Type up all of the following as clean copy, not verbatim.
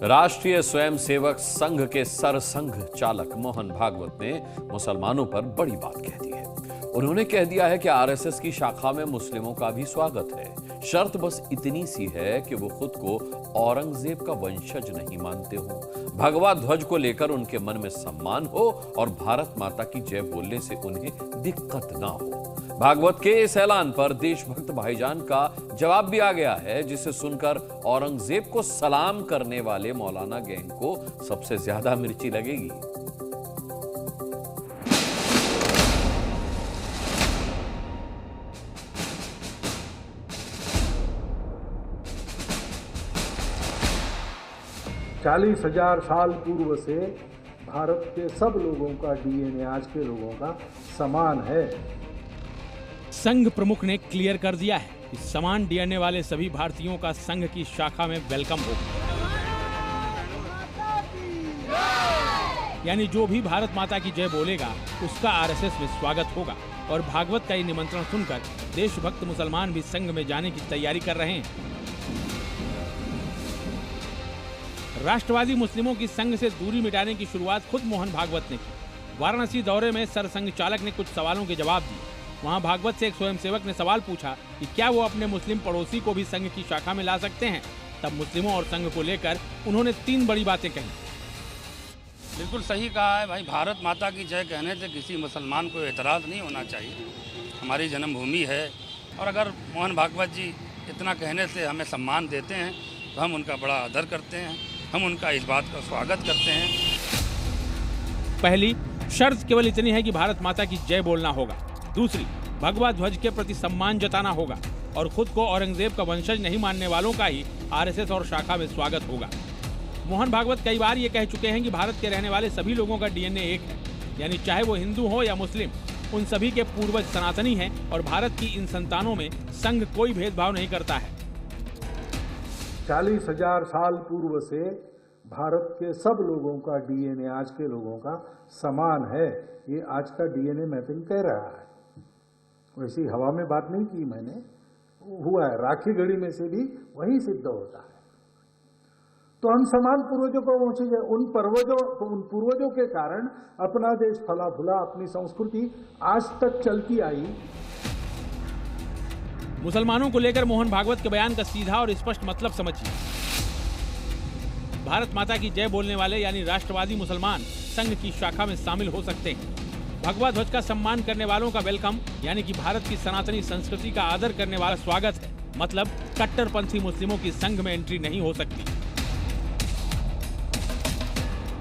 राष्ट्रीय स्वयंसेवक संघ के सरसंघ चालक मोहन भागवत ने मुसलमानों पर बड़ी बात कह दी है। उन्होंने कह दिया है कि आरएसएस की शाखा में मुस्लिमों का भी स्वागत है। शर्त बस इतनी सी है कि वो खुद को औरंगजेब का वंशज नहीं मानते हो, भगवा ध्वज को लेकर उनके मन में सम्मान हो और भारत माता की जय बोलने से उन्हें दिक्कत ना हो। भागवत के इस ऐलान पर देशभक्त भाईजान का जवाब भी आ गया है, जिसे सुनकर औरंगजेब को सलाम करने वाले मौलाना गैंग को सबसे ज्यादा मिर्ची लगेगी। चालीस 40,000 साल पूर्व से भारत के सब लोगों का डीएनए आज के लोगों का समान है। संघ प्रमुख ने क्लियर कर दिया है कि समान डीएनए वाले सभी भारतीयों का संघ की शाखा में वेलकम होगा। यानी जो भी भारत माता की जय बोलेगा उसका आरएसएस में स्वागत होगा। और भागवत का ये निमंत्रण सुनकर देशभक्त मुसलमान भी संघ में जाने की तैयारी कर रहे हैं। राष्ट्रवादी मुस्लिमों की संघ से दूरी मिटाने की शुरुआत खुद मोहन भागवत ने की। वाराणसी दौरे में सरसंघ चालक ने कुछ सवालों के जवाब दिए। वहां भागवत से एक स्वयंसेवक ने सवाल पूछा कि क्या वो अपने मुस्लिम पड़ोसी को भी संघ की शाखा में ला सकते हैं। तब मुस्लिमों और संघ को लेकर उन्होंने 3 बड़ी बातें कही। बिल्कुल सही कहा है भाई, भारत माता की जय कहने से किसी मुसलमान को एतराज़ नहीं होना चाहिए। हमारी जन्मभूमि है और अगर मोहन भागवत जी इतना कहने से हमें सम्मान देते हैं तो हम उनका बड़ा आदर करते हैं, हम उनका इस बात का स्वागत करते हैं। पहली शर्त केवल इतनी है कि भारत माता की जय बोलना होगा। दूसरी, भगवा ध्वज के प्रति सम्मान जताना होगा और खुद को औरंगजेब का वंशज नहीं मानने वालों का ही आरएसएस और शाखा में स्वागत होगा। मोहन भागवत कई बार ये कह चुके हैं कि भारत के रहने वाले सभी लोगों का डीएनए एक है, यानी चाहे वो हिंदू हो या मुस्लिम, उन सभी के पूर्वज सनातनी हैं और भारत की इन संतानों में संघ कोई भेदभाव नहीं करता है। 40,000 साल पूर्व से भारत के सब लोगों का डीएनए आज के लोगों का समान है। ये आज का डीएनए मैपिंग कह रहा है। वैसी हवा में बात नहीं की मैंने, हुआ है। राखी गढ़ी में से भी वही सिद्ध होता है। तो हम समान पूर्वजों को वंशज है। उन पूर्वजों के कारण अपना देश फला फूला, अपनी संस्कृति आज तक चलती आई। मुसलमानों को लेकर मोहन भागवत के बयान का सीधा और स्पष्ट मतलब समझिए। भारत माता की जय बोलने वाले यानी राष्ट्रवादी मुसलमान संघ की शाखा में शामिल हो सकते हैं। भगवा ध्वज का सम्मान करने वालों का वेलकम यानी कि भारत की सनातनी संस्कृति का आदर करने वाला स्वागत है। मतलब कट्टरपंथी मुस्लिमों की संघ में एंट्री नहीं हो सकती।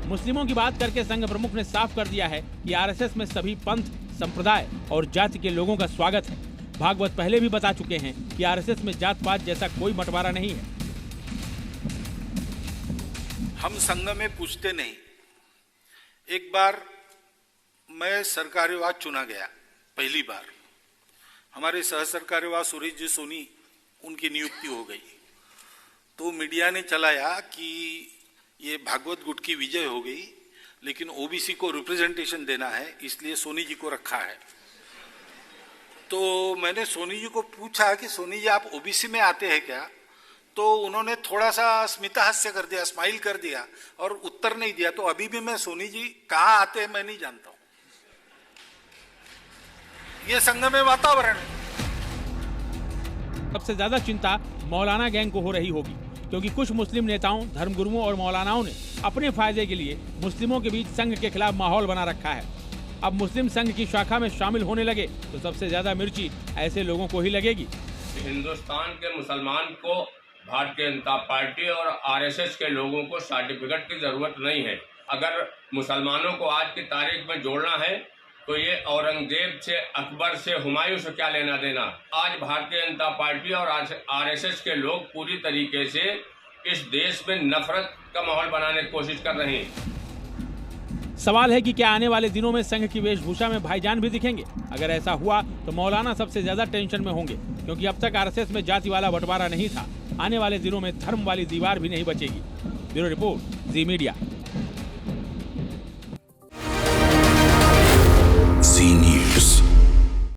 मुस्लिमों की बात करके संघ प्रमुख ने साफ कर दिया है कि आरएसएस में सभी पंथ, संप्रदाय और जाति के लोगों का स्वागत है। भागवत पहले भी बता चुके हैं कि आरएसएस में जात पात जैसा कोई बंटवारा नहीं है। हम संघ में पूछते नहीं। एक बार मैं सरकार्यवाह चुना गया, पहली बार। हमारे सह सरकार्यवाह सुरेश जी सोनी, उनकी नियुक्ति हो गई। तो मीडिया ने चलाया कि ये भागवत गुट की विजय हो गई, लेकिन ओबीसी को रिप्रेजेंटेशन देना है, इसलिए सोनी जी को रखा है। तो मैंने सोनी जी को पूछा कि सोनी जी आप ओबीसी में आते हैं क्या? तो उन्होंने थोड़ा सा स्मितहास्य कर दिया, स्माइल कर दिया और उत्तर नहीं दिया। तो अभी भी मैं सोनी जी कहाँ आते हैं मैं नहीं जानता हूं। ये संघ में वातावरण है। सबसे ज्यादा चिंता मौलाना गैंग को हो रही होगी, क्योंकि कुछ मुस्लिम नेताओं, धर्मगुरुओं और मौलानाओं ने अपने फायदे के लिए मुस्लिमों के बीच संघ के खिलाफ माहौल बना रखा है। अब मुस्लिम संघ की शाखा में शामिल होने लगे तो सबसे ज्यादा मिर्ची ऐसे लोगों को ही लगेगी। हिंदुस्तान के मुसलमान को भारतीय जनता पार्टी और आरएसएस के लोगों को सर्टिफिकेट की जरूरत नहीं है। अगर मुसलमानों को आज की तारीख में जोड़ना है तो ये औरंगजेब से, अकबर से, हुमायूं से क्या लेना देना। आज भारतीय जनता पार्टी और आरएसएस के लोग पूरी तरीके से इस देश में नफरत का माहौल बनाने की कोशिश कर रहे हैं। सवाल है कि क्या आने वाले दिनों में संघ की वेशभूषा में भाईजान भी दिखेंगे? अगर ऐसा हुआ तो मौलाना सबसे ज्यादा टेंशन में होंगे, क्योंकि अब तक आरएसएस में जाति वाला बंटवारा नहीं था। आने वाले दिनों में धर्म वाली दीवार भी नहीं बचेगी। ब्यूरो रिपोर्ट, जी मीडिया।